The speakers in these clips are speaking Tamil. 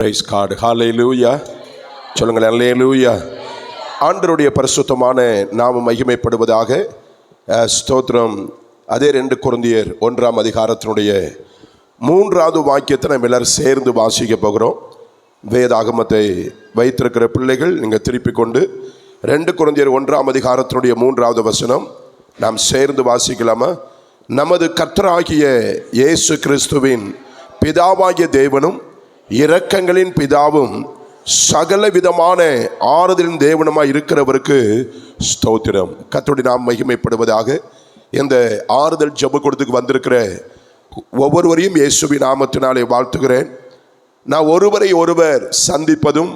பிரைஸ் காட், ஹல்லேலூயா சொல்லுங்கள், ஹல்லேலூயா. ஆண்டவருடைய பரிசுத்தமான நாமம் மகிமைப்படுவதாக. ஸ்தோத்திரம். அதே 2 கொரிந்தியர் 1ஆம் அதிகாரத்தினுடைய 3வது வாக்கியத்தை நம்ம எல்லாரும் சேர்ந்து வாசிக்க போகிறோம். வேதாகமத்தை வைத்திருக்கிற பிள்ளைகள் நீங்கள் திருப்பி கொண்டு 2 கொரிந்தியர் 1ஆம் அதிகாரத்தினுடைய 3வது வசனம் நாம் சேர்ந்து வாசிக்கலாமா? நமது கர்த்தராகிய இயேசு கிறிஸ்துவின் பிதாவாகிய தேவனும் இரக்கங்களின் பிதாவும் சகல விதமான ஆறுதலின் தேவனுமாய் இருக்கிறவருக்கு ஸ்தோத்திரம். கர்த்தருடைய நாம் மகிமைப்படுவதாக. இந்த ஆறுதல் ஜெப கொடுத்துக்கு வந்திருக்கிற ஒவ்வொருவரையும் இயேசுவின் நாமத்தினாலே வாழ்த்துகிறேன். நான் ஒருவரை ஒருவர் சந்திப்பதும்,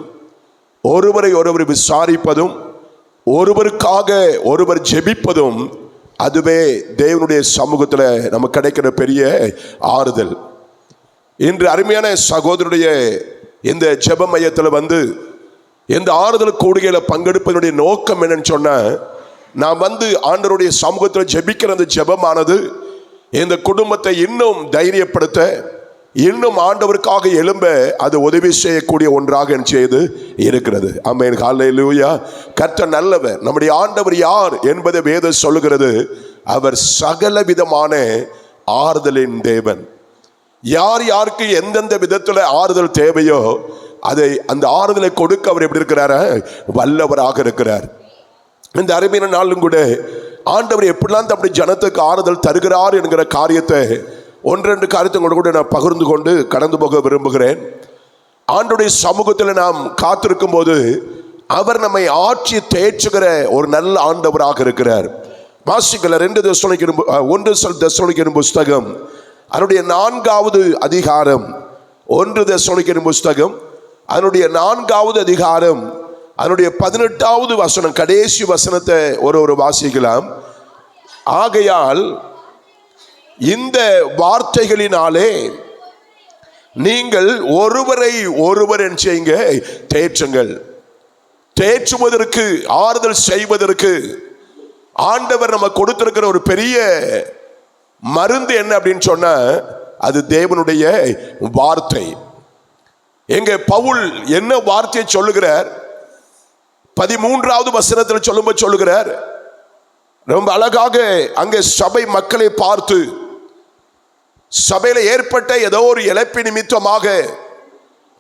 ஒருவரை ஒருவர் விசாரிப்பதும், ஒருவருக்காக ஒருவர் ஜெபிப்பதும், அதுவே தேவனுடைய சமூகத்தில் நமக்கு கிடைக்கிற பெரிய ஆறுதல். இன்று அருமையான சகோதரருடைய இந்த ஜெப மையத்தில் வந்து இந்த ஆறுதல் கூடுகையில் பங்கெடுப்பதனுடைய நோக்கம் என்னன்னு சொன்னால், நான் வந்து ஆண்டவருடைய சமூகத்தில் ஜெபிக்கிற அந்த ஜெபமானது இந்த குடும்பத்தை இன்னும் தைரியப்படுத்த, இன்னும் ஆண்டவருக்காக எழும்ப அது உதவி செய்யக்கூடிய ஒன்றாக செய்து இருக்கிறது. ஆமென், ஹல்லேலூயா. கர்த்தர் நல்லவர். நம்முடைய ஆண்டவர் யார் என்பதை வேதம் சொல்லுகிறது. அவர் சகல விதமான ஆறுதலின் தேவன். யார் யாருக்கு எந்தெந்த விதத்தில் ஆறுதல் தேவையோ அதை அந்த ஆறுதலை கொடுக்க அவர் எப்படி இருக்கிறார? வல்லவராக இருக்கிறார். இந்த அருமையான நாளும் கூட ஆண்டவர் எப்படிலாம் அப்படி ஜனத்துக்கு ஆறுதல் தருகிறார் என்கிற காரியத்தை 1-2 காரியத்தை கூட நான் பகிர்ந்து கொண்டு கடந்து போக விரும்புகிறேன். ஆண்டவருடைய சமூகத்தில் நாம் காத்திருக்கும் போது அவர் நம்மை ஆட்சி தேற்றுகிற ஒரு நல்ல ஆண்டவராக இருக்கிறார். வாசிக்கல 1 தெசலோனிக்கேயர் புஸ்தகம் அதனுடைய 4வது அதிகாரம், 1 தெசலோனிக்கேயர் புஸ்தகம் அதனுடைய 4வது அதிகாரம் அதனுடைய 18வது வசனம், கடைசி வசனத்தை ஒரு வாசிக்கலாம். ஆகையால் இந்த வார்த்தைகளினாலே நீங்கள் ஒருவரை ஒருவர் செய்யுங்க, தேற்றுங்கள். தேற்றுவதற்கு, ஆறுதல் செய்வதற்கு ஆண்டவர் நம்ம கொடுத்திருக்கிற ஒரு பெரிய மருந்து என்ன அப்படின்னு சொன்ன, அது தேவனுடைய வார்த்தை. எங்க பவுல் என்ன வார்த்தையை சொல்லுகிறார்? 13வது வசனத்தில் சொல்லும்போது சொல்லுகிறார், ரொம்ப அழகாக அங்கே சபை மக்களை பார்த்து, சபையில ஏற்பட்ட ஏதோ ஒரு இழப்பு நிமித்தமாக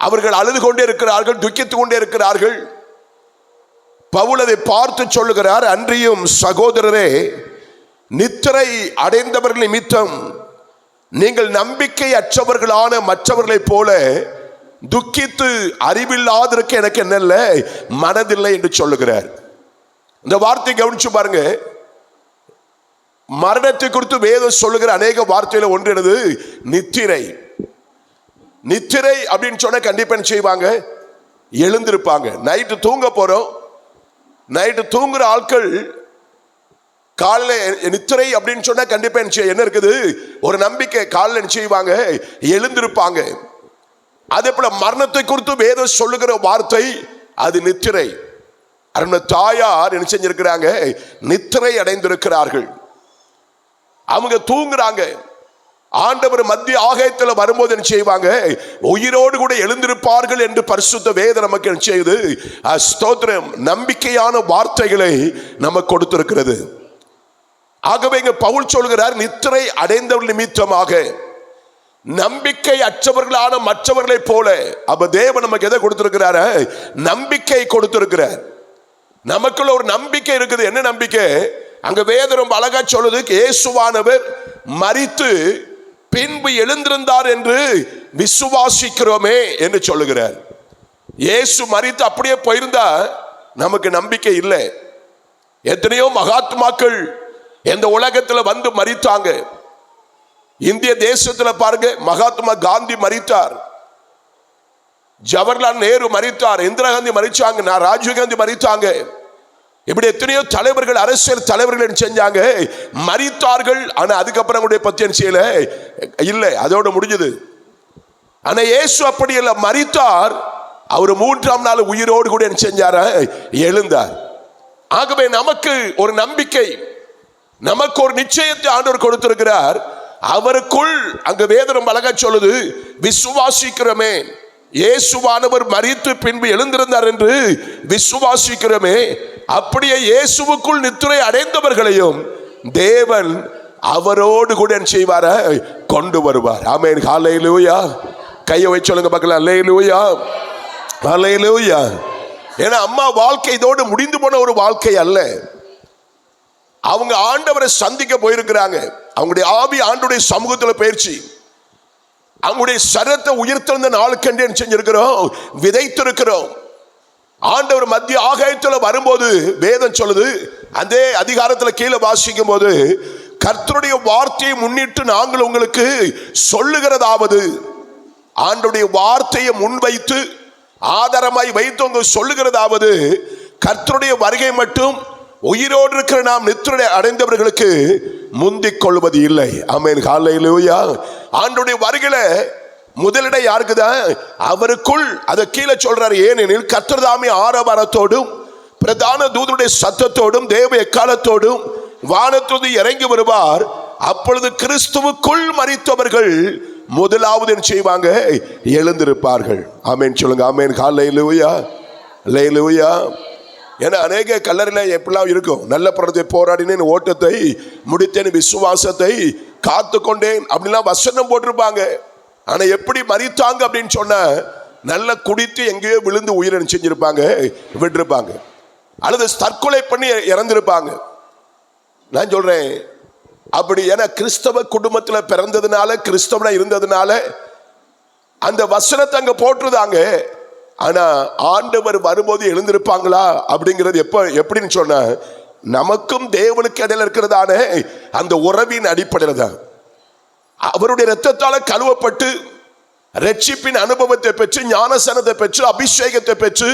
அவர்கள் அழுது கொண்டே இருக்கிறார்கள், துக்கித்துக் கொண்டே இருக்கிறார்கள். பவுல் அதை பார்த்து சொல்லுகிறார், அன்றியும் சகோதரரே, நித்திரை அடைந்தவர்கள் நிமித்தம் நீங்கள் நம்பிக்கை அற்றவர்களான மற்றவர்களைப் போல துக்கித்து அறிவில்லாதிருக்க எனக்கு என்னல்ல மனதில்லை என்று சொல்லுகிறார். இந்த வார்த்தை கவனிச்சு பாருங்க. மரணத்தை குறித்து வேதம் சொல்லுகிற அநேக வார்த்தையில ஒன்று என்னது? நித்திரை. நித்திரை அப்படின்னு சொன்ன கண்டிப்பா செய்வாங்க, எழுந்திருப்பாங்க. நைட்டு தூங்க போறோம், நைட்டு தூங்குற ஆட்கள் காலைல நித்திரை அப்படின்னு சொன்னா கண்டிப்பா என்ன இருக்குது? ஒரு நம்பிக்கை. காலைல செய்வாங்க, எழுந்திருப்பாங்க. அதே போல மரணத்தை குறித்து வேதம் சொல்லுகிற வார்த்தை அது நித்திரை. தாயார் என்ன செஞ்சிருக்கிறாங்க? நித்திரை அடைந்திருக்கிறார்கள். அவங்க தூங்குறாங்க. ஆண்டவர் மத்திய ஆகாயத்தில் வரும்போது என்ன செய்வாங்க? உயிரோடு கூட எழுந்திருப்பார்கள் என்று பரிசுத்த வேதம் நமக்கு என்ன செய்யுது? ஸ்தோத்திரம். நம்பிக்கையான வார்த்தைகளை நமக்கு கொடுத்திருக்கிறது. ஆகவே இங்க பவுல் சொல்கிறார், நித்திரை அடைந்தவர்கள் நிமித்தமாக நம்பிக்கை அற்றவர்களான மற்றவர்களை போல. அப்ப தேவன் நமக்கு எதை கொடுத்திருக்கிறார்? நம்பிக்கை கொடுத்திருக்கிறார். நமக்குள்ள ஒரு நம்பிக்கை இருக்குது. என்ன நம்பிக்கை? அங்க வேதம் ரொம்ப அழகா சொல்லுது, இயேசுவானவர் மரித்து பின்பு எழுந்திருந்தார் என்று விசுவாசிக்கிறோமே என்று சொல்லுகிறார். இயேசு மரித்து அப்படியே போயிருந்தா நமக்கு நம்பிக்கை இல்லை. எத்தனையோ மகாத்மாக்கள் இந்த உலகத்தில் வந்து மரித்தாங்க. இந்திய தேசத்தில் பாருங்க, மகாத்மா காந்தி மரித்தார், ஜவஹர்லால் நேரு மரித்தார், இந்திரா காந்தி மரிச்சாங்க, ராஜீவ் காந்தி மரித்தாங்க. இப்படி எத்தனையோ தலைவர்கள், அரசியல் தலைவர்கள் செஞ்சாங்க, மரித்தார்கள். ஆனா அதுக்கப்புறம் கூட பத்தி செய்யல, இல்லை, அதோட முடிஞ்சது. ஆனா இயேசு அப்படி இல்லை, மரித்தார். அவர் 3ஆம் நாள் உயிரோடு கூட என்ன செஞ்சார? எழுந்தார். ஆகவே நமக்கு ஒரு நம்பிக்கை, நமக்கு ஒரு நிச்சயத்தை ஆண்டவர் கொடுத்திருக்கிறார். அவருக்குள் அங்க வேதம் அழகா சொல்லுது, விசுவாசிக்கிறோமே. இயேசுவானவர் மரித்து பின்பு எழுந்திருந்தார் என்று விசுவாசிக்கிறோமே, அப்படியே இயேசுவுக்குள் நித்திரை அடைந்தவர்களையும் தேவன் அவரோடு கூட செய்வார கொண்டு வருவார். ஆமென். ஹல்லேலூயா. கையை வச்சு சொல்லுங்க பார்க்கலாம். ஹல்லேலூயா, ஹல்லேலூயா. ஏன்னா அம்மா வாழ்க்கை இதோடு முடிந்து போன ஒரு வாழ்க்கை அல்ல. அவங்க ஆண்டவரை சந்திக்க போயிருக்கிறாங்க. அவங்களுடைய ஆவி ஆண்டுடைய சமூகத்தில் பயிற்சி, அவங்களுடைய சரத்தை உயிர்த்தெழுந்த நாளுக்கென்று செஞ்சிருக்கிறோம், விதைத்திருக்கிறோம். ஆண்டவர் மத்திய ஆகாயத்தில் வரும்போது வேதம் சொல்லுது, அந்த அதிகாரத்தில் கீழே வாசிக்கும் போது, கர்த்தருடைய வார்த்தையை முன்னிட்டு நாங்கள் உங்களுக்கு சொல்லுகிறதாவது, ஆண்டவருடைய வார்த்தையை முன்வைத்து ஆதாரமாய் வைத்து உங்களுக்கு சொல்லுகிறதாவது, கர்த்தருடைய வருகை மட்டும் உயிரோடு இருக்கிற நாம் நித்திரை அடைந்தவர்களுக்கு முந்திக் கொள்வது இல்லை. ஆமென். ஹல்லேலூயா. ஆண்டவருடைய வருகையில முதலிட யாருக்குதான்? அவருக்குள். அதை கீழே சொல்றாரு. ஏனெனில் கர்த்தர் தாமே ஆரவாரத்தோடும் பிரதான தூதருடைய சத்தத்தோடும் தேவ எக்காலத்தோடும் வானத்தோடு இறங்கி வருவார். அப்பொழுது கிறிஸ்துவுக்குள் மரித்தவர்கள் முதலாவது செய்வாங்க, எழுந்திருப்பார்கள். ஆமென் சொல்லுங்க. ஆமென். ஹல்லேலூயா, ஹல்லேலூயா. ஏன்னா அநேக கல்லறையில் எப்படிலாம் இருக்கும், நல்ல படத்தை போராடினேன், ஓட்டத்தை முடித்தேன், விசுவாசத்தை காத்து கொண்டேன் அப்படிலாம் வசனம் போட்டிருப்பாங்க. ஆனா எப்படி மரித்தாங்க அப்படின்னு சொன்ன, நல்ல குடித்து எங்கேயோ விழுந்து உயிரை செஞ்சிருப்பாங்க, விட்டுருப்பாங்க, அல்லது தற்கொலை பண்ணி இறந்திருப்பாங்க. நான் சொல்றேன் அப்படி. ஏன்னா கிறிஸ்தவ குடும்பத்தில் பிறந்ததுனால, கிறிஸ்தவனா இருந்ததுனால அந்த வசனத்தை அங்க போட்டுருந்தாங்க. ஆனா ஆண்டவர் வரும்போது எழுந்திருப்பாங்களா அப்படிங்கிறது எப்படின்னு சொன்ன, நமக்கும் தேவனுக்கு இடையில இருக்கிறதான அந்த உறவின் அடிப்படையில் தான். அவருடைய இரத்தத்தால கழுவப்பட்டு ரட்சிப்பின் அனுபவத்தை பெற்று, ஞானசனத்தை பெற்று, அபிஷேகத்தை பெற்று,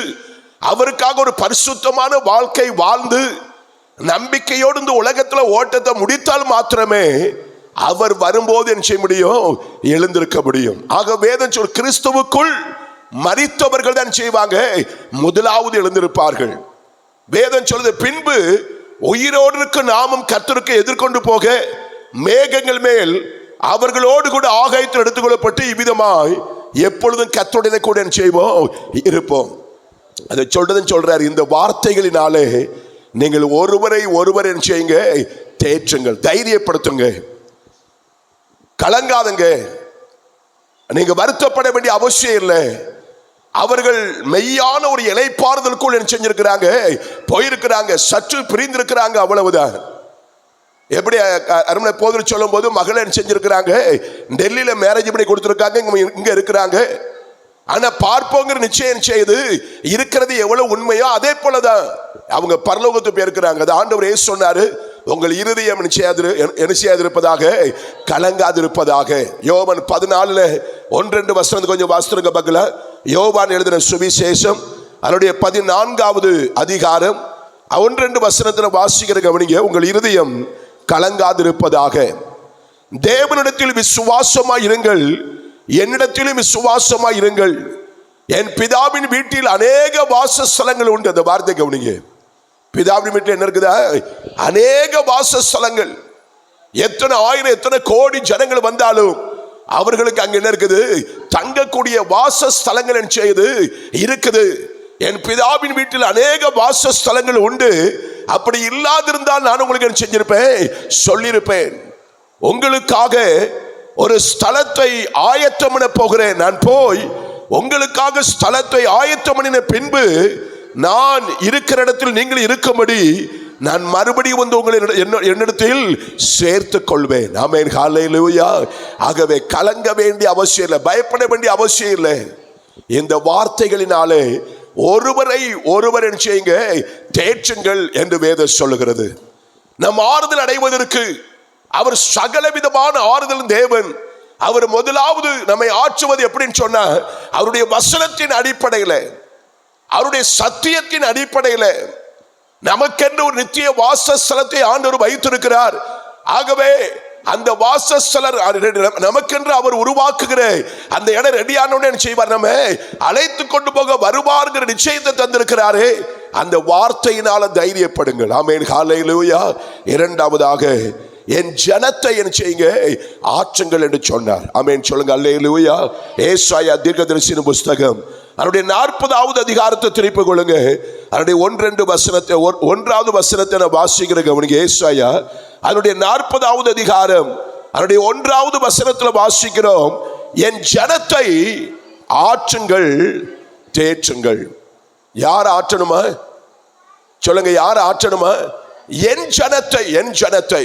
அவருக்காக ஒரு பரிசுத்தமான வாழ்க்கை வாழ்ந்து நம்பிக்கையோடு இந்த உலகத்துல ஓட்டத்தை முடித்தால் மாத்திரமே அவர் வரும்போது என்ன செய்ய முடியும்? எழுந்திருக்க முடியும். ஆக வேதம் சொல், கிறிஸ்துவுக்குள் மரித்தவர்கள் தான் செய்வாங்க, முதலாவது எழுந்திருப்பார்கள். வேதம் சொல்லுது, பின்பு உயிரோடு இருக்க நாமும் கர்த்தருக்கு எதிர்கொண்டு போக மேகங்கள் மேல் அவர்களோடு கூட ஆகாயத்தில் எடுத்துக்கொள்ளப்பட்டு இவ்விதமாய் எப்பொழுதும் கர்த்தருடைய கூட செய்வோம், இருப்போம். அதை சொல்றதுன்னு சொல்றாரு. இந்த வார்த்தைகளினாலே நீங்கள் ஒருவரை ஒருவர் என்ன செய்யுங்க? தேற்றுங்கள், தைரியப்படுத்துங்க, கலங்காதுங்க. நீங்க வருத்தப்பட வேண்டிய அவசியம் இல்லை. அவர்கள் மெய்யான ஒரு இளைப்பாறுதலுக்குள் என்ன செஞ்சிருக்கிறாங்க? போயிருக்கிறாங்க, சற்று பிரிந்திருக்கிறாங்க, அவ்வளவுதான். எப்படி அரண்மனை போது சொல்லும் போது மகளை செஞ்சிருக்கிறாங்க, டெல்லியில மேரேஜ் பண்ணி கொடுத்துருக்காங்க, இங்க இருக்கிறாங்க. ஆனா பார்ப்போங்கிற நிச்சயம் செய்து இருக்கிறது எவ்வளவு உண்மையோ அதே போலதான் அவங்க பரலோகத்துக்கு போயிருக்கிறாங்க. அது ஆண்டவர் இயேசு சொன்னாரு, உங்கள் இருதயம் என்ன செய்யாதிருப்பதாக, கலங்காதிருப்பதாக. யோவான் 14:1-2 வசனம் கொஞ்சம் வாசித்துருங்க பக்கல. யோவான் எழுதின சுவிசேஷம் அதனுடைய 14வது அதிகாரம் 1-2 வசனத்தில் வாசிக்கிற கவனிங்க. உங்கள் இருதயம் கலங்காதிருப்பதாக. தேவனிடத்தில் விசுவாசமாய் இருங்கள், என்னிடத்திலும் விசுவாசமாய் இருங்கள். என் பிதாவின் வீட்டில் அநேக வாசஸ்தலங்கள் உண்டு. அந்த வார்த்தை கவனிங்க. பிதாவின் வீட்டில் என்ன இருக்குதா? அநேக வாசஸ்தலங்கள். எத்தனை ஆயிரம் எத்தனை கோடி ஜனங்கள் வந்தாலும் அவர்களுக்கு அங்க என்ன இருக்குது? தங்கக்கூடிய வாசஸ்தலங்கள் என்ன செய்யுது? இருக்குது. என் பிதாவின் வீட்டில் அநேக வாசஸ்தலங்கள் உண்டு. அப்படி இல்லாதிருந்தால் நான் உங்களுக்கு என்ன செஞ்சிருப்பேன்? சொல்லியிருப்பேன். உங்களுக்காக ஒரு ஸ்தலத்தை ஆயத்தம் பண்ண போகிறேன். நான் போய் உங்களுக்காக ஸ்தலத்தை ஆயத்தம் பண்ணின பின்பு நான் இருக்கிற இடத்தில் நீங்கள் இருக்கும்படி நான் மறுபடியும் வந்து உங்களை என்னிடத்தில் சேர்த்துக் கொள்வேன். ஆமென். ஹல்லேலூயா. ஆகவே கலங்க வேண்டிய அவசியம் இல்லை, பயப்பட வேண்டிய அவசியம் இல்லை. இந்த வார்த்தைகளினாலே ஒருவரை ஒருவர் என்ன செய்யுங்க? தேற்றுங்கள் என்று வேதம் சொல்லுகிறது. நம் ஆறுதல் அடைவதற்கு அவர் சகல விதமான ஆறுதல் தேவன். அவர் முதலாவது நம்மை ஆற்றுவது எப்படின்னு சொன்னா, அவருடைய வசனத்தின் அடிப்படையில், அவருடைய சத்தியத்தின் அடிப்படையில் நமக்கென்று ஒரு நித்திய வாசஸ்தலத்தை ஆண்டவர் வைத்திருக்கிறார். ஆகவே அந்த வாசஸ்தலர் நமக்கென்று அவர் உருவாக்குகிற அந்த இடம் ரெடியான செய்வார், நம்ம அழைத்து கொண்டு போக வருவார்கிற நிச்சயத்தை தந்திருக்கிறாரே. அந்த வார்த்தையினால தைரியப்படுங்கள். ஆமென். ஹல்லேலூயா. இரண்டாவதாக என் ஜனத்தை என்ன செய்யுங்க, ஆற்றுங்கள் என்று சொன்னார். ஆமென் சொல்லுங்க அல்லேலூயா. ஏசாயா தீர்க்கதரிசியின் புஸ்தகம் அதனுடைய 40வது அதிகாரத்தை திருப்பிக் கொள்ளுங்க. அதனுடைய 1-2 வசனத்தை, 1வது வசனத்தை நான் வாசிக்கிற கவனிங்க. ஏசாயா அதனுடைய 40வது அதிகாரம் அதனுடைய 1வது வசனத்தில் வாசிக்கிறோம், என் ஜனத்தை ஆற்றுங்கள் தேற்றுங்கள். யார் ஆற்றணுமா சொல்லுங்க, யார் ஆற்றணுமா? என் ஜனத்தை, என் ஜனத்தை.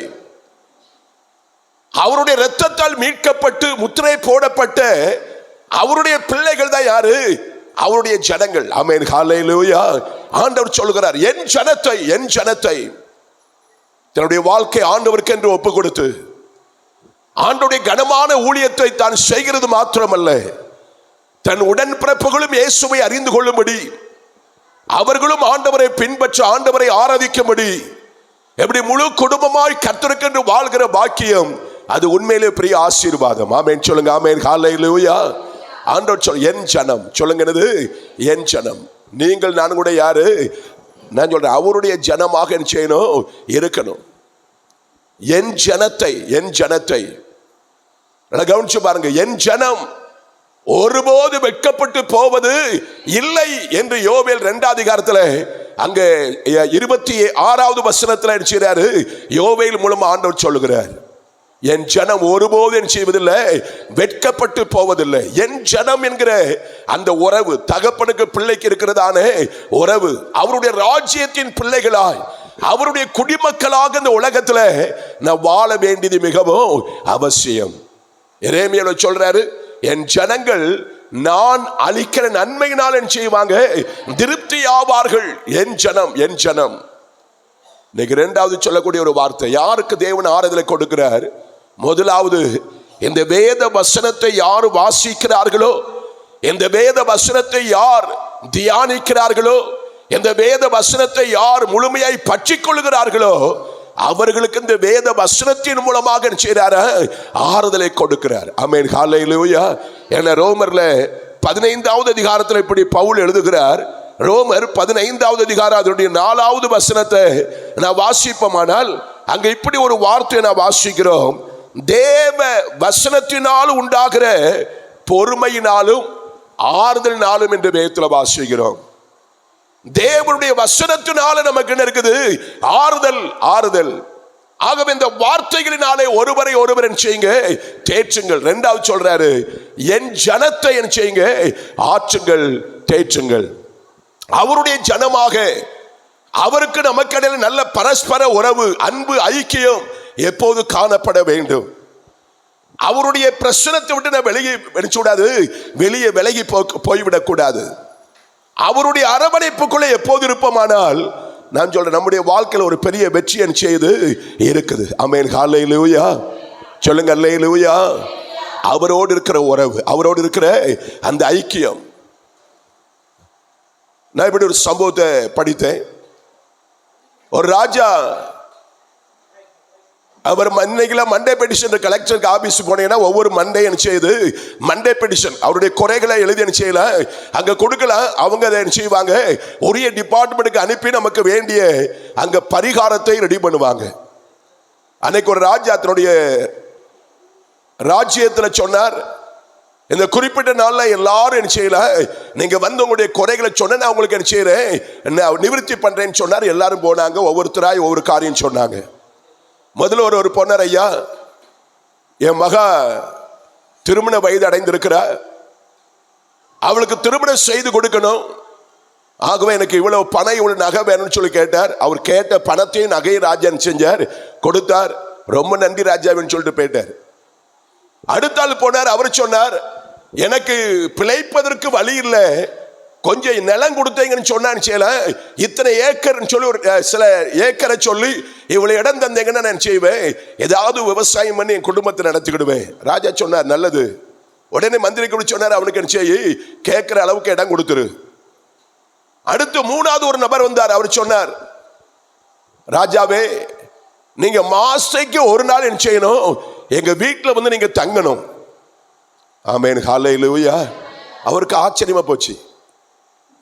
அவருடைய இரத்தத்தால் மீட்கப்பட்டு முத்திரை போடப்பட்ட அவருடைய பிள்ளைகள் தான் யாரு? அவருடைய ஜனங்கள். ஆமென் ஹல்லேலூயா. ஆண்டவர் சொல்கிறார், என் ஜனத்தை, என் ஜனத்தை. தன்னுடைய வாழ்க்கை ஆண்டவருக்கு என்று ஒப்பு கொடுத்து ஆண்டவருடைய கனமான ஊழியத்தை தான் செய்கிறது மாத்திரமல்ல, தன் உடன்பிறப்புகளும் இயேசுவை அறிந்து கொள்ளும்படி, அவர்களும் ஆண்டவரை பின்பற்ற, ஆண்டவரை ஆராதிக்கும்படி, எப்படி முழு குடும்பமாய் கர்த்தருக்கென்று வாழ்கிற பாக்கியம், அது உண்மையிலே பெரிய ஆசீர்வாதம். ஆமென் சொல்லுங்க. ஆமென் ஹல்லேலூயா. ஆண்டவர் என் ஜனம் சொல்லுங்க, என் ஜனம். நீங்கள் நான் கூட யாரு? நான் சொல்றேன், அவருடைய ஜனமாக என்ன செய்யணும், இருக்கணும். என் ஜனத்தை, என் ஜனத்தை கவனிச்சு பாருங்க. என் ஜனம் ஒருபோது வெட்கப்பட்டு போவது இல்லை என்று யோவேல் 2வது அதிகாரத்தில் அங்க 26வது வசனத்தில் செய்றாரு. யோவேல் மூலமா ஆண்டவர் சொல்லுகிறார், என் ஜனம் ஒருபோது என்ன செய்வதில்லை, வெட்கப்பட்டு போவதில்லை. என் ஜனம் என்கிற அந்த உறவு, தகப்பனுக்கு பிள்ளைக்கு இருக்கிறதான உறவு, அவருடைய ராஜ்யத்தின் பிள்ளைகளாய், அவருடைய குடிமக்களாக இந்த உலகத்துல நான் வாழ வேண்டியது மிகவும் அவசியம். எரேமியால சொல்றாரு, என் ஜனங்கள் நான் அளிக்கிற நன்மையினால் என்ன செய்வாங்க, திருப்தி ஆவார்கள். என் ஜனம், என் ஜனம். இன்னைக்கு 2வது சொல்லக்கூடிய ஒரு வார்த்தை, யாருக்கு தேவன் ஆறுதலை கொடுக்கிறார்? முதலாவது, இந்த வேத வசனத்தை யார் வாசிக்கிறார்களோ, இந்த வேத வசனத்தை யார் தியானிக்கிறார்களோ, இந்த வேத வசனத்தை யார் முழுமையாய் பற்றி கொள்கிறார்களோ, அவர்களுக்கு இந்த வேத வசனத்தின் மூலமாக செய்றார், ஆறுதலை கொடுக்கிறார். ஆமென் ஹல்லேலூயா. என ரோமர்ல 15வது அதிகாரத்தில் இப்படி பவுல் எழுதுகிறார். ரோமர் 15வது அதிகாரம் அதனுடைய 4வது வசனத்தை நான் வாசிப்போமானால், அங்க இப்படி ஒரு வார்த்தையை நான் வாசிக்கிறோம், தேவ வசனத்தினால் உண்டாகிற பொறுமையினாலும் ஆறுதலினாலும் என்று வேதத்தில் வாசிக்கிறோம். தேவனுடைய வசனத்தினால நமக்கு என்ன இருக்குது? ஆறுதல், ஆறுதல். ஆகவே இந்த வார்த்தைகளினாலே ஒருவரை ஒருவர் என்ன செய்யுங்க, தேற்றுங்கள். 2வது சொல்றாரு, என் ஜனத்தை என்ன செய்யுங்க, ஆற்றுங்கள் தேற்றுங்கள். அவருடைய ஜனமாக அவருக்கு நமக்கு இடையில நல்ல பரஸ்பர உறவு, அன்பு, ஐக்கியம் எப்போது காணப்பட வேண்டும். அவருடைய பிரச்சனத்தை விட்டு நான் வெளியே விலகி போய்விடக் கூடாது. அவருடைய அரவணைப்புக்குள்ளே எப்போது இருப்போமானால், நான் சொல்றேன், நம்முடைய வாழ்க்கையில் ஒரு பெரிய வெற்றி என்ன செய்து இருக்குது. ஆமென் ஹல்லேலூயா. சொல்லுங்க அல்லேலூயா. அவரோடு இருக்கிற உறவு, அவரோடு இருக்கிற அந்த ஐக்கியம். நான் இப்படி ஒரு சம்பவத்தை படித்தேன். ஒரு ராஜா, அவர் இன்னைக்கெல்லாம் மண்டே பெட்டிஷன் கலெக்டருக்கு ஆபீஸ் போனீங்கன்னா ஒவ்வொரு மண்டே என்ன செய்யுது, மண்டே பெட்டிஷன் அவருடைய குறைகளை எழுதி என்ன செய்யல அங்க கொடுக்கலாம். அவங்க அதை என்ன செய்வாங்க, உரிய டிபார்ட்மெண்ட்டுக்கு அனுப்பி நமக்கு வேண்டிய அங்க பரிகாரத்தை ரெடி பண்ணுவாங்க. அன்னைக்கு ஒரு ராஜா தன்னுடைய ராஜ்யத்தில் சொன்னார், இந்த குறிப்பிட்ட நாள்ல எல்லாரும் என்ன செய்யல, நீங்க வந்து உங்களுடைய குறைகளை சொன்ன நான் உங்களுக்கு என்ன செய்யறேன், நிவர்த்தி பண்றேன்னு சொன்னார். எல்லாரும் போனாங்க, ஒவ்வொருத்தராய் ஒவ்வொரு காரியம் சொன்னாங்க. முதல்ல ஒரு பொண்ணர், ஐயா என் மகா திருமண வயது அடைந்திருக்கிறார், அவளுக்கு திருமணம் செய்து கொடுக்கணும். ஆகவே எனக்கு இவ்வளவு பணம், இவ்வளவு நகை வேணும்னு சொல்லி கேட்டார். அவர் கேட்ட பணத்தையும் நகையும் ராஜா செஞ்சார், கொடுத்தார். ரொம்ப நன்றி ராஜாவின்னு சொல்லிட்டு போயிட்டார். அடுத்த ஆள் போனார். அவர் சொன்னார், எனக்கு பிழைப்பதற்கு வழி இல்லை, கொஞ்சம் நிலம் கொடுத்தீங்கன்னு சொன்னா இத்தனை ஏக்கர் சொல்லி ஒரு சில ஏக்கரை சொல்லி இவ்வளவு இடம் தந்தீங்கன்னா நான் செய்வேன், ஏதாவது விவசாயம் பண்ணி என் குடும்பத்தை நடத்திக்கிடுவேன். ராஜா சொன்னார், நல்லது. உடனே மந்திரி கூட சொன்னார், அவனுக்கு என்ன செய்ய, கேட்கிற அளவுக்கு இடம் கொடுத்துரு. அடுத்து 3வது ஒரு நபர் வந்தார். அவர் சொன்னார், ராஜாவே நீங்க மாசைக்கு ஒரு நாள் என்ன செய்யணும், எங்க வீட்டில் வந்து நீங்க தங்கணும். ஆமென் ஹல்லேலூயா. அவருக்கு ஆச்சரியமா போச்சு,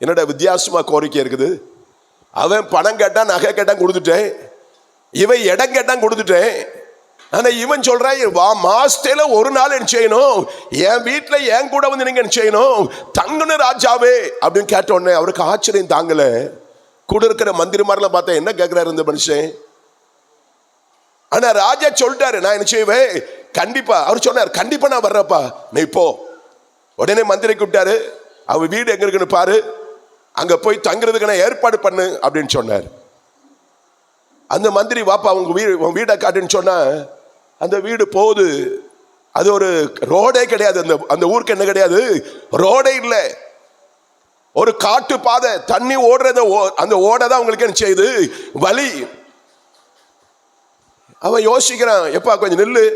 என்னோட வித்தியாசமா கோரிக்கை இருக்குது. அவன் பணம் கேட்டான், நகை கேட்டான், கொடுத்துட்டேன். இவன் இடம் கேட்டான், கொடுத்துட்டேன். ஆனா இவன் சொல்றான், மாசத்துல ஒரு நாள் என்ன செய்யணும், என் வீட்டுல என் கூட வந்து நீங்க என்ன செய்யணும், தங்கணும் ராஜாவே அப்படின்னு கேட்ட உடனே அவருக்கு ஆச்சரியம் தாங்கல. கூட இருக்கிற மந்திரிமாரெல்லாம் பார்த்தா என்ன கேட்கிறாரு இந்த மனுஷன். ஆனா ராஜா சொல்லிட்டாரு, நான் என்ன செய்வேன் கண்டிப்பா. அவர் சொன்னார், கண்டிப்பா நான் வர்றப்பா, நீ போ. உடனே மந்திரி கூப்பிட்டாரு, அவ வீடு எங்க இருக்குன்னு பாரு, அங்க போய் தங்குறதுக்கான ஏற்பாடு பண்ணு அப்படின்னு சொன்னார். அந்த மந்திரி, வாப்பா உன் வீடை காட்டுன்னு சொன்னா அந்த வீடு போகுது. அது ஒரு ரோடே கிடையாது, அந்த ஊருக்கு என்ன கிடையாது, ரோடே இல்லை, ஒரு காட்டு பாதை, தண்ணி ஓடுறத அந்த ஓடை தான் உங்களுக்கு என்ன செய்யுது, வழி. அவன் யோசிக்கிறான், எப்பா கொஞ்சம் நில்லு,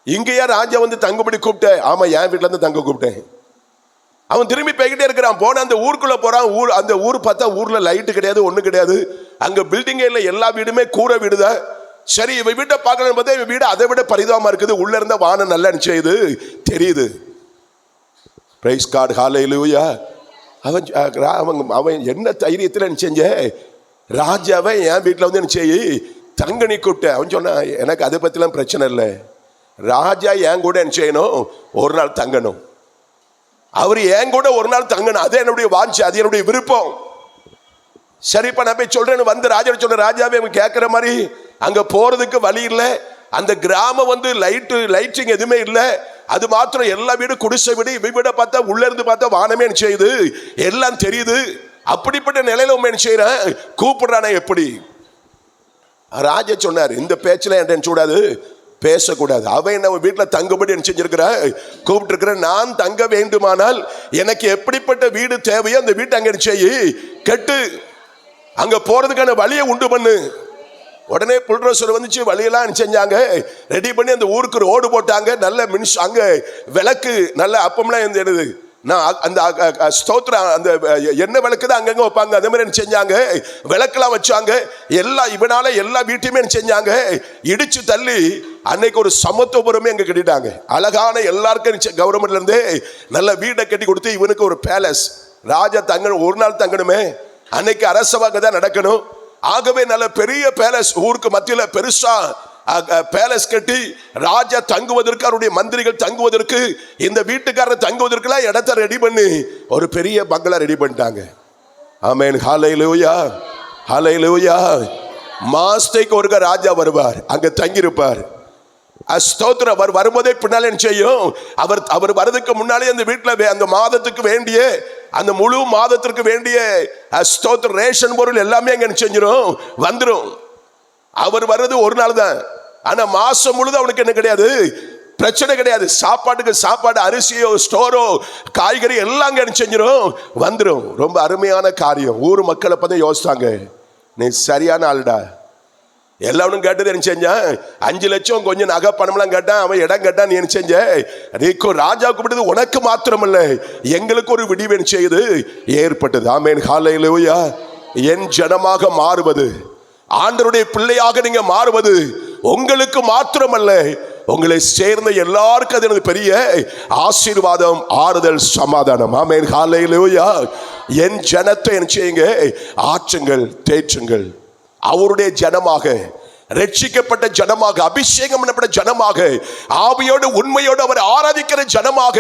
இங்கேயா ராஜா வந்து தங்குபடி கூப்பிட்டேன்? ஆமா, என் வீட்டுல இருந்து தங்க கூப்பிட்டேன். அவன் திரும்பி போய்கிட்டே இருக்கிறான். போன அந்த ஊருக்குள்ள போறான். அந்த ஊர் பார்த்தா ஊர்ல லைட்டு கிடையாது, ஒண்ணு கிடையாது, அங்க பில்டிங்கே இல்லை, எல்லா வீடுமே கூரை வீடுதான். சரி, இவன் வீட்டை பார்க்கலன்னு பார்த்தா இவன் வீடு அதை விட பரிதாபமா இருக்குது. உள்ள இருந்த வானம் நல்லா நிச்சயது தெரியுது. பிரைஸ் காட், ஹல்லேலூயா. அவன் என்ன தைரியத்தில் நிச்சய ராஜாவை என் வீட்டில் வந்து நிச்சயி தங்கனி கூப்பிட்ட. அவன் சொன்னான், எனக்கு அதை பத்திலாம் பிரச்சனை இல்லை, ராஜா என் கூட என்ன செய்யணும், ஒரு நாள் தங்கணும். அவர் என் கூட ஒரு நாள் தங்கணும், அது என்னுடைய வாஞ்சி, அது என்னுடைய விருப்பம். சரிப்பா, நான் போய் சொல்றேன்னு வந்து ராஜா சொல்ற, ராஜாவே அவன் கேட்கிற மாதிரி அங்க போறதுக்கு வழி இல்லை, அந்த கிராமம் வந்து லைட்டிங் எதுவுமே இல்லை, அது மாத்திரம் எல்லா வீடு குடிசை வீடு, இவன் வீட பார்த்தா உள்ள இருந்து பார்த்தா வானமே என்ன செய்யுது, எல்லாம் தெரியுது. அப்படிப்பட்ட நிலையில உண்மை என்ன செய்யறேன், கூப்பிடுறானே எப்படி? ராஜா சொன்னார், இந்த பேச்சுல என்ன கூடாது, பேசக்கூடாது. அவன் என்ன வீட்டுல தங்குபடி என்ன செஞ்சிருக்கிற, கூப்பிட்டு இருக்கிற. நான் தங்க வேண்டுமானால் எனக்கு எப்படிப்பட்ட வீடு தேவையோ அந்த வீட்டை அங்க செய்யி கெட்டு, அங்க போறதுக்கான வழியை உண்டு பண்ணு. உடனே புல்ரோசர் வந்துச்சு, வழியெல்லாம் செஞ்சாங்க, ரெடி பண்ணி அந்த ஊருக்கு ரோடு போட்டாங்க. நல்ல அங்க விளக்கு, நல்ல அப்பம்லாம் எழுது, நான் அந்த ஸ்தோத்திரம், அந்த எண்ணெய் விளக்கு தான் அங்கங்க வைப்பாங்க, அதே மாதிரி செஞ்சாங்க, விளக்கெல்லாம் வச்சாங்க. இவனால எல்லா வீட்டையுமே செஞ்சாங்க, இடிச்சு தள்ளி அன்னைக்கு ஒரு சமத்துவபுரமே அங்க கட்டிட்டாங்க. அழகான எல்லாருக்கும் கவர்மெண்ட்ல இருந்து நல்ல வீடை கட்டி கொடுத்து இவனுக்கு ஒரு பேலஸ். ராஜா தங்கணும், ஒரு நாள் தங்கணுமே, அன்னைக்கு அரசவாக தான் நடக்கணும். ஆகவே நல்ல பெரிய பேலஸ், ஊருக்கு மத்தியில பெருசா பேலஸ் கட்டி ராஜா தங்குவதற்கு, அவருடைய மந்திரிகள் தங்குவதற்கு, இந்த வீட்டுக்காரர் தங்குவதற்குலாம் இடத்தை ரெடி பண்ணி ஒரு பெரிய பங்களா ரெடி பண்ணிட்டாங்க. ஆமென், ஹல்லேலூயா, ஹல்லேலூயா. மாஸ்டைக்கு ஒருக்க ராஜா வருவார், அங்க தங்கியிருப்பார். ஸ்தோத்திரம். அவர் வரும்போதே பின்னாலே என்ன செய்யும், அவர் வரதுக்கு முன்னாலே அந்த வீட்டில் அந்த மாதத்துக்கு வேண்டிய, அந்த முழு மாதத்திற்கு வேண்டிய ஸ்தோத்திர ரேஷன் பொருள் எல்லாமே அங்க செஞ்சிடும், வந்துடும். அவர் வர்றது ஒரு நாள் தான், ஆனா மாசம் முழுதும் அவனுக்கு என்ன கிடையாது, பிரச்சனை கிடையாது. சாப்பாட்டுக்கு சாப்பாடு, அரிசியோ ஸ்டோரோ காய்கறி எல்லாம் அங்க செஞ்சிடும், வந்துடும். ரொம்ப அருமையான காரியம். ஊர் மக்களை பத்தி யோசித்தாங்க, நீ சரியான ஆளுடா. எல்லாரும் கேட்டது என்ன செஞ்சான், 5 லட்சம் கொஞ்சம் நகை பணம்லாம் கேட்டான், அவன் இடம் கேட்டான். நீ என்ன செஞ்ச, நீக்கு ராஜா கூப்பிட்டது உனக்கு மாத்திரமல்ல, எங்களுக்கு ஒரு விடிவு என்ன செய்யுது ஏற்பட்டது. ஆமென், ஹல்லேலூயா. என் ஜனமாக மாறுவது, ஆண்டவருடைய பிள்ளையாக நீங்க மாறுவது உங்களுக்கு மாத்திரமல்ல, உங்களை சேர்ந்த எல்லாருக்கும் அது பெரிய ஆசீர்வாதம், ஆறுதல், சமாதானம். ஆமென், ஹல்லேலூயா. என் ஜனத்தை என்ன செய்யுங்க, ஆற்றுங்கள், தேற்றுங்கள். அவருடைய ஜனமாக, ரட்சிக்கப்பட்ட ஜனமாக, அபிஷேகம் பண்ணப்பட்ட ஜனமாக, ஆவியோடு உண்மையோடு அவர் ஆராதிக்கிற ஜனமாக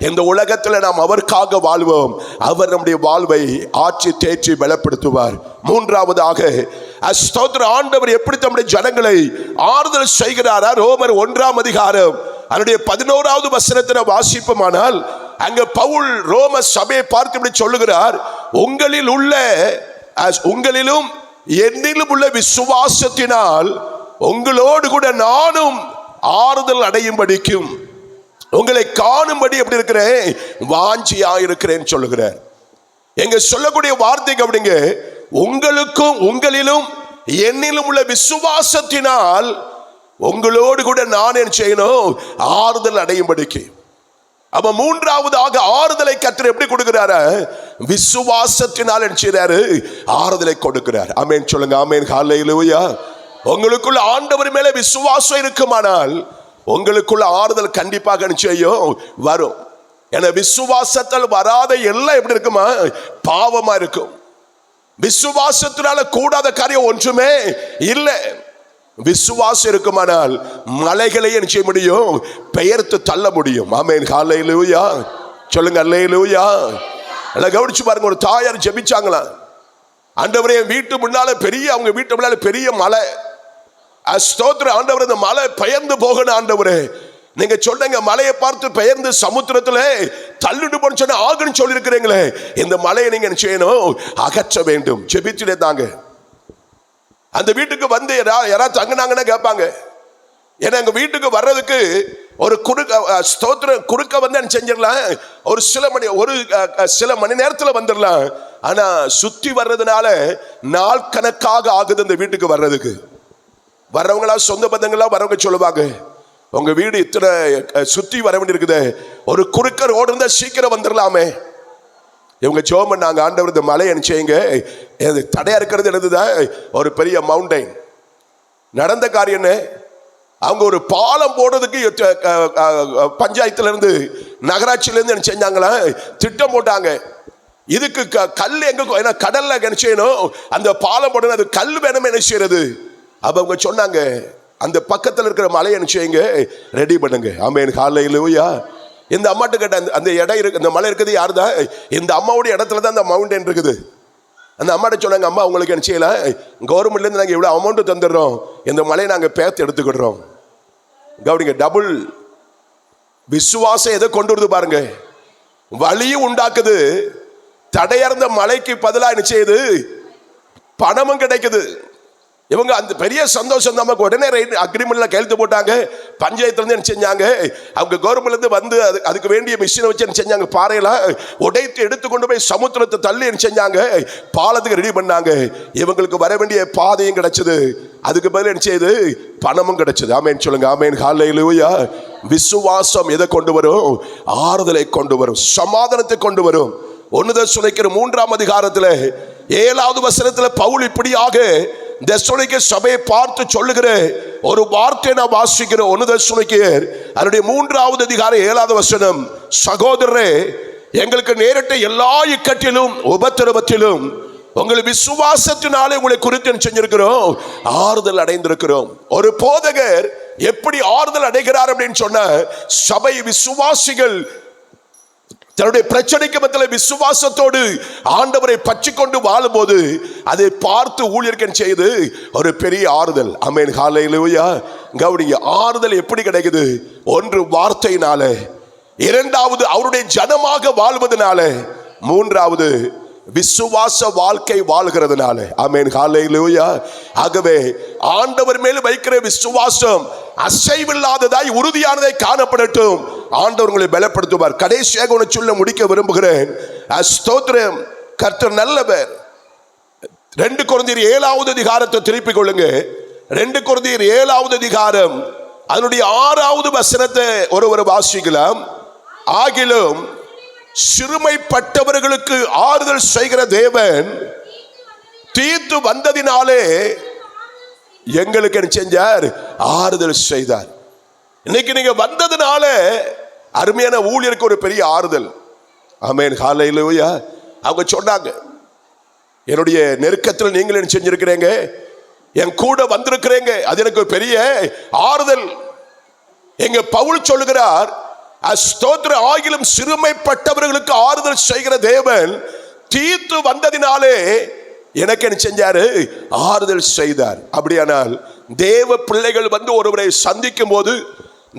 இந்த உலகத்தில் நாம் அவருக்காக வாழ்வோம். அவர் நம்முடைய வாழ்வை ஆட்சி தேற்றி பலப்படுத்துவார். மூன்றாவதாக ஸ்தோத்திர, ஆண்டவர் எப்படி தம்முடைய ஜனங்களை ஆறுதல் செய்கிறாரா? ரோமர் 1ஆம் அதிகாரம் அதனுடைய 11வது வசனத்தை வாசிப்போமானால், அங்க பவுல் ரோம சபையை பார்த்து இப்படி சொல்லுகிறார், உங்களிலும் என்னிலும் உள்ள விசுவாசத்தினால் உங்களோடு கூட நானும் ஆறுதல் அடையும்படிக்கும் உங்களை காணும்படி எப்படி இருக்கிறேன், வாஞ்சியா இருக்கிறேன் சொல்லுகிறார். எங்க சொல்லக்கூடிய வார்த்தைக்கு அப்படிங்க, உங்களிலும் என்னிலும் உள்ள விசுவாசத்தினால் உங்களோடு கூட நான் என்ன செய்யணும், ஆறுதல் அடையும்படிக்கு. அப்ப மூன்றாவதாக ஆறுதலை கர்த்தர் எப்படி கொடுக்கிறாரு, விசுவாசத்தினால் என்ன செய்றாரு, ஆறுதலை கொடுக்கிறார். ஆமென் சொல்லுங்க. ஆமென், ஹல்லேலூயா. உங்களுக்குள்ள ஆண்டவர் மேல விசுவாசம் இருக்குமானால் உங்களுக்குள்ள ஆறுதல் கண்டிப்பாக என்ன செய்யும், வரும். ஏன்னா விசுவாசத்தால் வராத எல்லாம் எப்படி இருக்குமா, பாவமா இருக்கும். விசுவாசத்தினால கூடாத காரியம் ஒன்றுமே இல்லை. விசுவாசம் இருக்குமானால் மலைகளை என்ன செய்ய முடியும்? பெயர்த்து தள்ள முடியும். ஆமென். ஹல்லேலூயா சொல்லுங்க. ஹல்லேலூயா. எல்லாம் கவனிச்சு பாருங்க. ஒரு தாயார் ஜெபிச்சாங்களா, ஆண்டவரே என் வீட்டு முன்னால பெரிய, அவங்க வீட்டு முன்னால பெரிய மலை, ஸ்தோத்திரம் ஆண்டவரே, இந்த மலை பெயர்ந்து போகணும் ஆண்டவரே. நீங்க சொல்லுங்க, மலையை பார்த்து பெயர்ந்து சமுத்திரத்துல தள்ளிட்டு போன்னு சொன்ன ஆகுன்னு சொல்லி இருக்கிறீங்களே, இந்த மலையை நீங்க என்ன செய்யணும்? அகற்ற வேண்டும். ஜெபிச்சுட்டே தாங்க. அந்த வீட்டுக்கு வந்து யாராவது தங்கினாங்கன்னா கேட்பாங்க. ஏன்னா எங்க வீட்டுக்கு வர்றதுக்கு ஒரு ஸ்தோத்திரம் குறுக்க வந்து செஞ்சிடலாம், ஒரு சில மணி நேரத்தில் வந்துடலாம். ஆனா சுத்தி வர்றதுனால நாள் கணக்காக ஆகுது இந்த வீட்டுக்கு வர்றதுக்கு. வர்றவங்களா சொந்த பந்தங்களா வரவங்க சொல்லுவாங்க, உங்க வீடு இத்தனை சுத்தி வர வேண்டி இருக்குது, ஒரு குறுக்க ரோடு இருந்தா சீக்கிரம் வந்துடலாமே. இவங்க ஜெபம் பண்ணாங்க, ஆண்டவர் இந்த மலை அனுப்பிச்சீங்க, தடையா இருக்கிறது என்னதுதான் ஒரு பெரிய மவுண்டைன். நடந்த காரியம் என்ன? அவங்க ஒரு பாலம் போடுறதுக்கு பஞ்சாயத்துல இருந்து நகராட்சியில இருந்து என்ன செஞ்சாங்களா, திட்டம் போட்டாங்க. இதுக்கு கல் எங்க கடல்ல என்ன செய்யணும்? அந்த பாலம் போடணும், அது கல் வேணுமே என்ன செய்யறது? அப்ப அவங்க சொன்னாங்க, அந்த பக்கத்தில் இருக்கிற மலையை என்ன செய்யுங்க? ரெடி பண்ணுங்க. ஆமென். ஹல்லேலூயா. இந்த அம்மாட்ட கேட்ட, அந்த இடம் இருக்கு, இந்த மலை இருக்குது யாருதான்? இந்த அம்மாவுடைய இடத்துல தான் அந்த மவுண்டன் இருக்குது. அந்த அம்மாட்ட சொன்னாங்க, அம்மா உங்களுக்கு என்ன செய்யல, கவர்மெண்ட்ல இருந்து நாங்கள் இவ்வளவு அமௌண்ட் தந்துடுறோம், இந்த மலையை நாங்கள் பேத்து எடுத்துக்கிடுறோம். கவனிங்க, டபுள் விசுவாசம் எதை கொண்டு வருது பாருங்க. வலியும் உண்டாக்குது, தடையறந்த மலைக்கு பதிலாக என்ன செய்யுது? பணமும் கிடைக்குது. இவங்க அந்த பெரிய சந்தோஷம் நமக்கு. உடனே அக்ரிமெண்ட்ல கையெழுத்து போட்டாங்க. பஞ்சாயத்துல இருந்து என்ன செஞ்சாங்க? அவங்க கவர்மெண்ட்ல இருந்து வந்து அதுக்கு வேண்டிய மிஷினை வச்சு என்ன செஞ்சாங்க? பாறையெல்லாம் உடைத்து எடுத்து கொண்டு போய் சமுத்திரத்தை தள்ளி என்ன செஞ்சாங்க? பாலத்துக்கு ரெடி பண்ணாங்க. இவங்களுக்கு வர வேண்டிய பாதையும் கிடைச்சது, அதுக்கு பதில் என்ன செய்யுது? பணமும் கிடைச்சது. ஆமென் சொல்லுங்க. ஆமென். ஹல்லேலூயா. விசுவாசம் எதை கொண்டு வரும்? ஆறுதலை கொண்டு வரும், சமாதானத்தை கொண்டு வரும். 1 தெசலோனிக்கேயர் 3ஆம் அதிகாரத்தில் 7வது வசனத்தில் பவுல் இப்படியாக தெசலோனிக்கே சபையை பார்த்து சொல்லுகிற ஒரு வார்த்தை நான் வாசிக்கிறேன். 1 தெசலோனிக்கேயர் அதனுடைய 3வது அதிகாரம் 7வது வசனம். சகோதரரே, எங்களுக்கு நேரிட்ட எல்லா இக்கட்டிலும் உபத்திரவத்திலும் உங்கள் விசுவாசத்தினாலே உங்களை குறித்து செஞ்சிருக்கிறோம், ஆறுதல் அடைந்திருக்கிறோம். ஒரு போதகர் எப்படி ஆறுதல் அடைகிறார் அப்படின்னு சொன்ன, சபை விசுவாசிகள் தன்னுடைய பிரச்சனைக்கு மத்தியில் விசுவாசத்தோடு ஆண்டவரை பற்றி கொண்டு வாழும் போது அதை பார்த்து ஊழியர்கள் செய்து ஒரு பெரிய ஆறுதல். ஆமென். ஹல்லேலூயா. கவனிங்க, ஆறுதல் எப்படி கிடைக்குது? ஒன்று வார்த்தையினால, இரண்டாவது அவருடைய ஜனமாக வாழ்வதனால, மூன்றாவது விசுவாச வாழ்க்கை வாழ்கிறதுனால. ஆமென். ஹல்லேலூயா. ஆகவே ஆண்டவர் மேல் வைக்கிற விசுவாசம் அசைவில்லாததாய் உறுதியானதை காணப்படட்டும். ஆண்டவர் உங்களை பலப்படுத்துவார். கடைசியாக ஒன்று சொல்ல முடிக்க விரும்புகிறேன். ஸ்தோத்திரம், கர்த்தர் நல்லவர். 2 கொரிந்தியர் 7வது அதிகாரத்தை திருப்பிக் கொள்ளுங்க. 2 கொரிந்தியர் 7வது அதிகாரம் அதனுடைய 6வது வசனத்தை ஒருவர் வாசிக்கலாம். ஆகிலும் சிறுமைப்பட்டவர்களுக்கு ஆறுதல் செய்கிற தேவன் தீத்து வந்ததினாலே எங்களுக்கு என்ன செஞ்சார்? ஆறுதல் செய்தார். இன்னைக்கு நீங்க வந்ததுனால அருமையான ஊழியருக்கு ஒரு பெரிய ஆறுதல். ஆமென். ஹல்லேலூயா. அவங்க சொன்னாங்க, என்னுடைய நெருக்கத்தில் நீங்கள் என்ன செஞ்சிருக்கிறீங்க? என் கூட வந்திருக்கிறீங்க, அது எனக்கு பெரிய ஆறுதல். எங்க பவுல் சொல்லுகிறார், ஸ்தோத்திர, ஆகிலும் சிறுமைப்பட்டவர்களுக்கு ஆறுதல் செய்கிற தேவன் தீத்து வந்ததினாலே எனக்கு என்ன செஞ்சாரு? ஆறுதல் செய்தார். அப்படியானால் தேவ பிள்ளைகள் வந்து ஒருவரை சந்திக்கும் போது,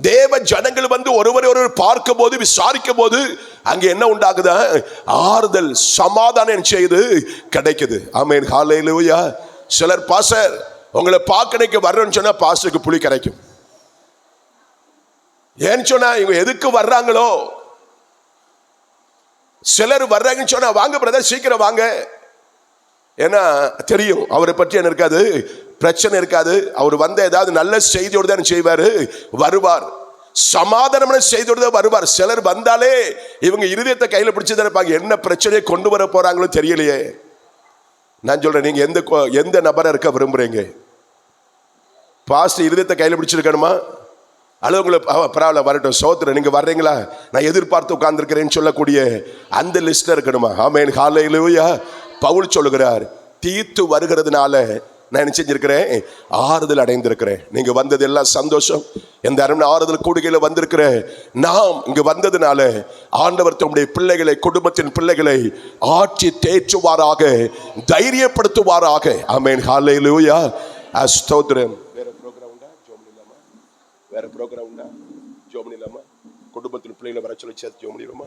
தேவ ஜனங்கள் வந்து ஒருவரை ஒருவர் பார்க்கும் போது, விசாரிக்கும் போது அங்க என்ன உண்டாகுதா? ஆறுதல், சமாதானம் செய்து கிடைக்குது. ஆமென். ஹல்லேலூயா. சிலர் பாஸ்டர் உங்களை பார்க்கணைக்கு வர்றேன்னு சொன்னா பாஸ்டருக்கு புளி கிடைக்கும். ஏன்னு சொன்னா இவங்க எதுக்கு வர்றாங்களோ. சிலர் வர்றாங்கன்னு சொன்னா, வாங்க பிரதர் சீக்கிரம் வாங்க, ஏன்னா தெரியும் அவரை பற்றி என்ன இருக்காது, பிரச்சனை இருக்காது. அவர் வந்த ஏதாவது நல்ல செய்தியோடு தான் செய்வாரு, வருவார். சமாதானமான செய்தியோடு தான் வருவார். சிலர் வந்தாலே இவங்க இருதயத்தை கையில பிடிச்சதான் இருப்பாங்க, என்ன பிரச்சனையை கொண்டு வர போறாங்களோ தெரியலையே. நான் சொல்றேன், நீங்க எந்த நபரை இருக்க விரும்புறீங்க? பாஸ்ட் இருதயத்தை கையில பிடிச்சிருக்கணுமா? அல்லது உங்களை பரவாயில்ல வரட்டும் சோத்திரம், நீங்க வர்றீங்களா, நான் எதிர்பார்த்து உட்கார்ந்துருக்கிறேன்னு சொல்லக்கூடிய அந்த லிஸ்ட்ல இருக்கணுமா? ஆமென். ஹல்லேலூயா. பவுல் சொல்லுகிறார், தீத்து வருகிறதுனால நான் என்ன செஞ்சிருக்கிறேன்? ஆறுதல் அடைந்திருக்கிறேன். நீங்க வந்தது எல்லாம் சந்தோஷம். எந்த அருமை ஆறுதல் கூடுகையில வந்திருக்கிறேன். நாம் இங்கு வந்ததுனால ஆண்டவர் தம்முடைய பிள்ளைகளை, குடும்பத்தின் பிள்ளைகளை ஆட்சி தேற்றுவாராக, தைரியப்படுத்துவாராக. ஆமென். ஹல்லேலூயா. ஸ்தோத்திரம். வேற ப்ரோக்ராம் உண்டா? ஜோம் இல்லாமா? வேற ப்ரோக்ராம் உண்டா? ஜோம் இல்லாமா? குடும்பத்தின் பிள்ளைகளை வர சொல்லி சேர்த்து ஜோம் இல்லாமா?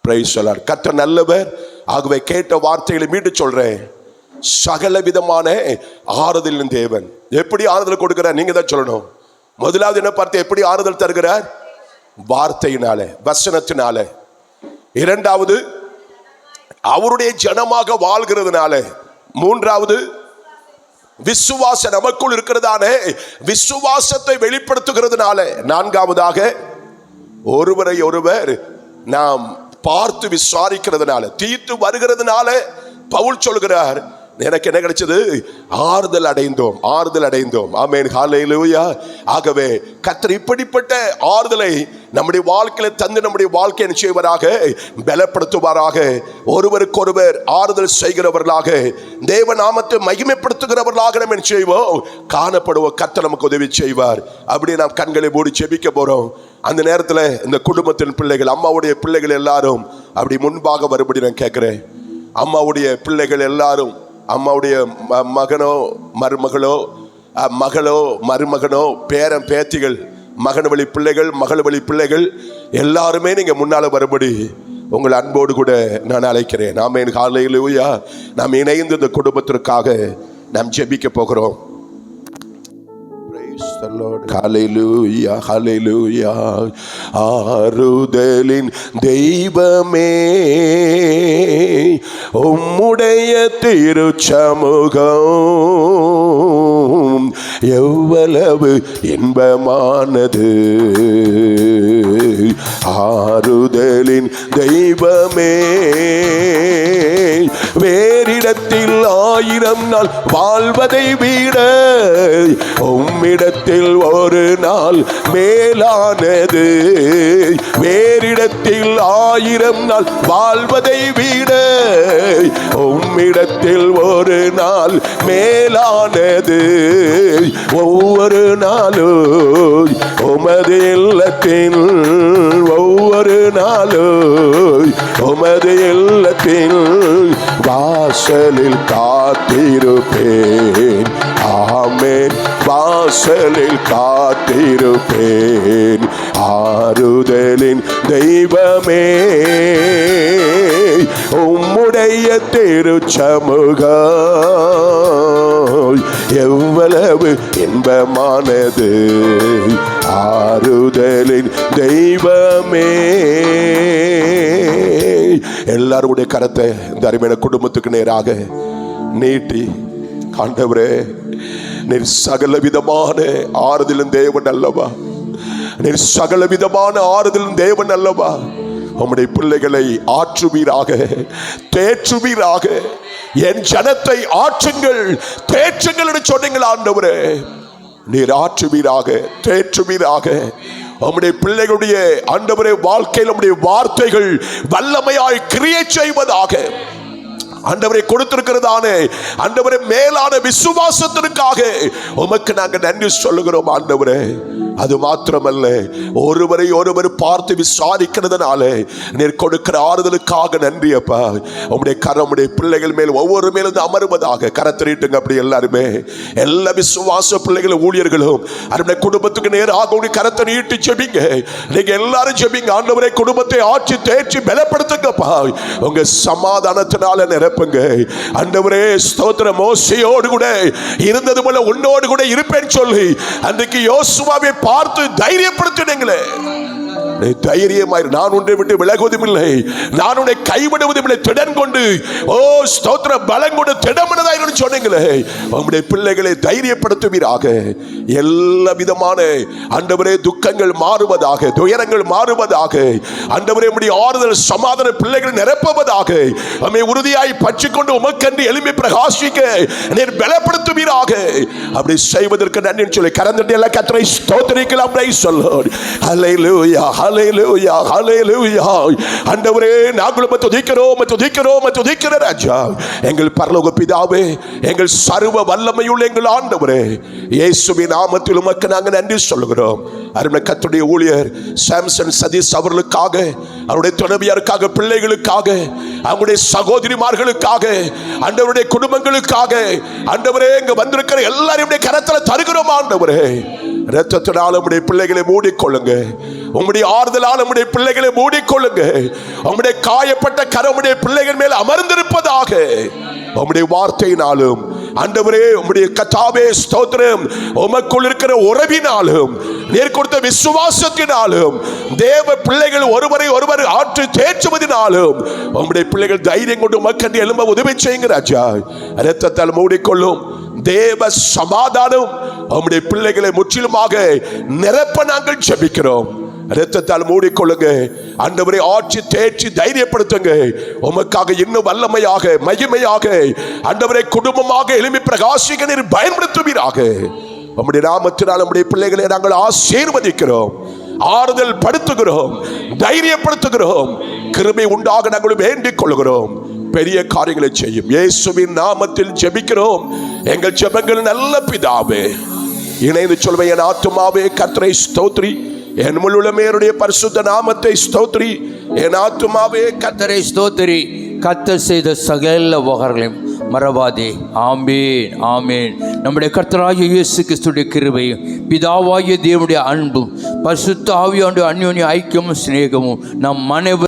Praise the Lord. கர்த்தர் நல்லவர். ஆகவே கேட்ட வார்த்தைகளை மீண்டும் சொல்றேன். சகல விதமான ஆறுதலின் தேவன். எப்படி ஆறுதல் கொடுக்கிறார்? நீங்க தான் சொல்லணும். முதலாவது என்ன பார்த்து எப்படி ஆறுதல் தருகிறார்? வார்த்தையினால, வசனத்தினால. இரண்டாவது அவருடைய ஜனமாக வாழ்கிறதுனால. மூன்றாவது விசுவாசம் நமக்குள் இருக்கிறதான விசுவாசத்தை வெளிப்படுத்துகிறதுனால. நான்காவதாக ஒருவரை ஒருவர் நாம் பார்த்து விசாரிக்கிறதுனால, தீர்த்து வருகிறதுனால. பவுல் சொல்கிறார், எனக்கு என்ன கிடைச்சது? ஆறுதல் அடைந்தோம், ஆறுதல் அடைந்தோம். ஆமென். ஹல்லேலூயா. ஆகவே கர்த்தர் இப்படிப்பட்ட ஆறுதலை நம்முடைய வாழ்க்கையில தந்து நம்முடைய வாழ்க்கையை செய்வராக, பலப்படுத்துவாராக, ஒருவருக்கொருவர் ஆறுதல் செய்கிறவர்களாக, தேவ நாமத்தை மகிமைப்படுத்துகிறவர்களாக நம்ம செய்வோம், காணப்படுவோம். கர்த்தர் நமக்கு உதவி செய்வார். அப்படியே நாம் கண்களை மூடி ஜெபிக்க போறோம். அந்த நேரத்தில் இந்த குடும்பத்தின் பிள்ளைகள், அம்மாவுடைய பிள்ளைகள் எல்லாரும் அப்படி முன்பாக வரும்படி நான் கேட்கிறேன். அம்மாவுடைய பிள்ளைகள் எல்லாரும், அம்மாவுடைய மகனோ மருமகளோ, மகளோ மருமகனோ, பேரன் பேத்திகள், மகன் வழி பிள்ளைகள், மகள் வழி பிள்ளைகள் எல்லாருமே நீங்க முன்னால வரும்படி உங்கள் அன்போடு கூட நான் அழைக்கிறேன். ஆமென். ஹல்லேலூயா. நாம் இணைந்து இந்த குடும்பத்திற்காக நாம் ஜெபிக்க போகிறோம். ஹல்லேலூயா, ஹல்லேலூயா. ஆறுதலின் தெய்வமே, உம்முடைய திருச்சமூகம் எவ்வளவு இன்பமானது. ஆறுதலின் தெய்வமே, வேறிடத்தில் 1000 நாள் வாழ்வதை விட உம்மிடத்தில் ஒரு நாள் மேலானது. வேறிடத்தில் 1000 நாள் வாழ்வதை விட உம்மிடத்தில் ஒரு நாள் மேலானது. ஒவ்வொரு நாளும் உமது இல்லத்தில், ஒவ்வொரு நாளும் உமது இல்லத்தில் வாசலில் காத்திருப்பேன். ஆமென். வாசலில் காத்திருப்பேன். ஆறுதலின் தெய்வமே, உம்முடைய திருச்சமூகம் எவ்வளவு இன்பமானது. ஆறுதலின் தெய்வமே. எல்லாருடைய கரத்தை இந்த அருமையான குடும்பத்துக்கு நேராக நீட்டி, ஆண்டவரே, நீர் சகல விதமான ஆறுதலின் தேவன் அல்லவா? நீர் சகல விதமான ஆறுதலின் தேவன் அல்லவா? உம்முடைய பிள்ளைகளை ஆற்றுவீராக, தேற்றுவீராக. என் ஜனத்தை ஆற்றுங்கள், தேற்றுங்கள் என்று சொன்னீங்கள் ஆண்டவரே. நீர் ஆற்றுவீராக, தேற்றுவீராக. உம்முடைய பிள்ளைகளுடைய ஆண்டவரே வாழ்க்கையில் உம்முடைய வார்த்தைகள் வல்லமையாய் கிரியை செய்வதாக. ஆண்டவரை கொடுத்திருக்கிறதானே ஆண்டவரே மேலான விசுவாசத்திற்காக உமக்கு நாங்கள் நன்றி சொல்லுகிறோம் ஆண்டவரே. அது மாத்திரமல்ல, ஒருவரை ஒருவர் பார்த்து விசாரிக்கிறதுனால நீர் கொடுக்கிற ஆறுதலுக்காக நன்றி அப்பா. உம்முடைய கரம் உம்முடைய பிள்ளைகள் மேல் ஒவ்வொரு மேலும் அமருவதாக. கரத்திரீட்டுங்க அப்படி எல்லாருமே, எல்லா விசுவாச பிள்ளைகளும் ஊழியர்களும் அவருடைய குடும்பத்துக்கு நேராக உடைய கரத்தை நீட்டி ஜெபிங்க. நீங்க எல்லாரும் ஜெபிங்க. ஆண்டவரை குடும்பத்தை ஆட்சி தேற்றி பலப்படுத்துங்கப்பா. உங்க சமாதானத்தினால நிரப்புங்க ஆண்டவரே. ஸ்தோத்திரம். மோசேயோடு கூட இருந்தது போல உன்னோடு கூட இருப்பேன் சொல்லி அன்றைக்கு யோசுவாவை பார்த்து தைரியப்படுத்தினீங்களே. தைரியமாயிரு. நான் உன்னை விட்டு விலகுவதும் இல்லை, நான் உன்னை கைவிடுவதும் இல்லை. திடன் கொண்டு, ஓ ஸ்தோத்திர, பலம் கொண்டு திடமனதாயிரு சொன்னீங்களே. உம்முடைய பிள்ளைகளை தைரியப்படுத்துவீராக. எல்லா விதமான ஆண்டவரே துக்கங்கள் மாறுவதாக, துயரங்கள் மாறுவதாக. ஆண்டவரே உம்முடைய ஆறுதல் சமாதான பிள்ளைகள் நிரப்புவதாக. நம்மை உறுதியாய் பற்றிக்கொண்டு உமக்கென்று எழும்பி பிரகாசிக்க நீர் பலப்படுத்துவீராக. அப்படி செய்வதற்கு நன்றி சொல்லி கரந்தட்டி எல்லாம் கர்த்தரை ஸ்தோத்திரிக்கலாம். ஹல்லேலூயா. ஹல்லேலூயா ஹல்லேலூயா. ஆண்டவரே நாங்களும் துதிக்கிறோம் ராஜா. எங்கள் பரலோக பிதாவே, எங்கள் சர்வ வல்லமையுள்ள எங்கள் ஆண்டவரே, இயேசுவின் நாமத்தில் உமக்கு நாங்கள் நன்றி சொல்லுகிறோம். அருமை கர்த்தருடைய ஊழியர் சாம்சன் சதீஷ் அவர்களுக்காக, அவருடைய துணைவியாருக்காக, பிள்ளைகளுக்காக, அவருடைய சகோதரிமார்களுக்காக, ஆண்டவருடைய குடும்பங்களுக்காக, ஆண்டவரே இங்க வந்திருக்கிற எல்லாரையும் கரத்துல தருகிறோம். ஆண்டவரே இரத்தத்தினால் உம்முடைய பிள்ளைகளை மூடிக்கொள்ளுங்க. உம்முடைய ஆறுதலால் உம்முடைய பிள்ளைகளை மூடிக்கொள்ளுங்க. உம்முடைய காயப்பட்ட கரம் உம்முடைய பிள்ளைகள் மேல் அமர்ந்திருப்பதாக. உம்முடைய வார்த்தையினாலும் ஆண்டவரே உம்முடைய கர்த்தாவே ஸ்தோத்திரம், உமக்குள் இருக்கிற உறவினாலும் நீர் கொடுத்த விசுவாசத்தினாலும் தேவ பிள்ளைகள் ஒருவரை ஒருவர் ஆற்று தேற்றுவதனாலும் உம்முடைய பிள்ளைகள் தைரியம் கொண்டு உமக்கண்டு எழும்ப உதவி செய்யுங்க ராஜா. இரத்தத்தால் மூடிக்கொள்ளும் தேவ சமாதானம் உம்முடைய பிள்ளைகளை முற்றிலுமாக நிரப்ப நாங்கள் ஜெபிக்கிறோம். இரத்தத்தால் மூடிக்கொள்ளுங்க ஆண்டவரை, ஆட்சி தேற்றி தைரியப்படுத்துங்க. உமக்காக இன்னும் வல்லமையாக மகிமையாக ஆண்டவரை குடும்பமாக எழுப்பி பிரகாசிக்க நீர் பயன்படுத்துவீராக. உம்முடைய நாமத்தினால் நம்முடைய பிள்ளைகளை நாங்கள் ஆசீர்வதிக்கிறோம், ஆறுதல் படுத்துகிறோம், தைரியப்படுத்துகிறோம். கிருபை உண்டாக நாங்கள் வேண்டிக் கொள்கிறோம். பெரிய காரியங்களை செய்யும் இயேசுவின் நாமத்தில் ஜெபிக்கிறோம் எங்கள் ஜெபங்கள் நல்ல பிதாவே. இணைந்து சொல்வேன், என் ஆத்துமாவே கர்த்தரை ஸ்தோத்ரி, என் முழுமையுடைய பரிசுத்த நாமத்தை ஸ்தோத்ரி. என் ஆத்துமாவே கர்த்தரை ஸ்தோத்ரி, கர்த்தர் செய்த சகல உபகாரங்களையும் மறவாதே. ஆமேன் ஆமேன். நம்முடைய கர்த்தராகிய இயேசு கிறிஸ்துவின் கிருபையும் பிதாவாகிய தேவனுடைய அன்பும் பரிசுத்த ஆவியானவருடைய அந்யோன்ய ஐக்கியமும் சிநேகமும் நம் அனைவரும்